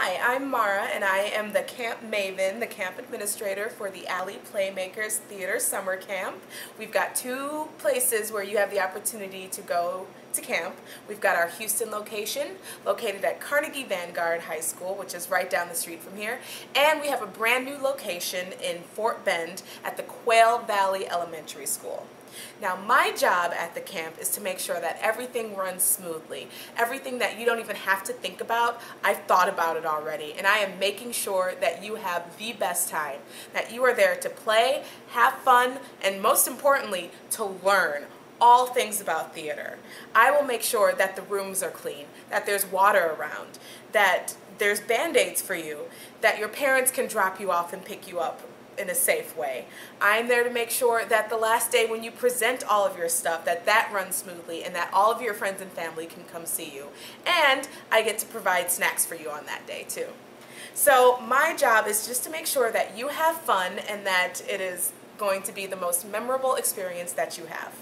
Hi, I'm Mara, and I am the Camp Maven, the camp administrator for the Alley Playmakers Theater Summer Camp. We've got two places where you have the opportunity to go to camp. We've got our Houston location, located at Carnegie Vanguard High School, which is right down the street from here, and we have a brand new location in Fort Bend at the Quail Valley Elementary School. Now, my job at the camp is to make sure that everything runs smoothly. Everything that you don't even have to think about, I've thought about it already, and I am making sure that you have the best time, that you are there to play, have fun, and most importantly, to learn all things about theater. I will make sure that the rooms are clean, that there's water around, that there's Band-Aids for you, that your parents can drop you off and pick you up in a safe way. I'm there to make sure that the last day when you present all of your stuff, that runs smoothly and that all of your friends and family can come see you. And I get to provide snacks for you on that day too. So my job is just to make sure that you have fun and that it is going to be the most memorable experience that you have.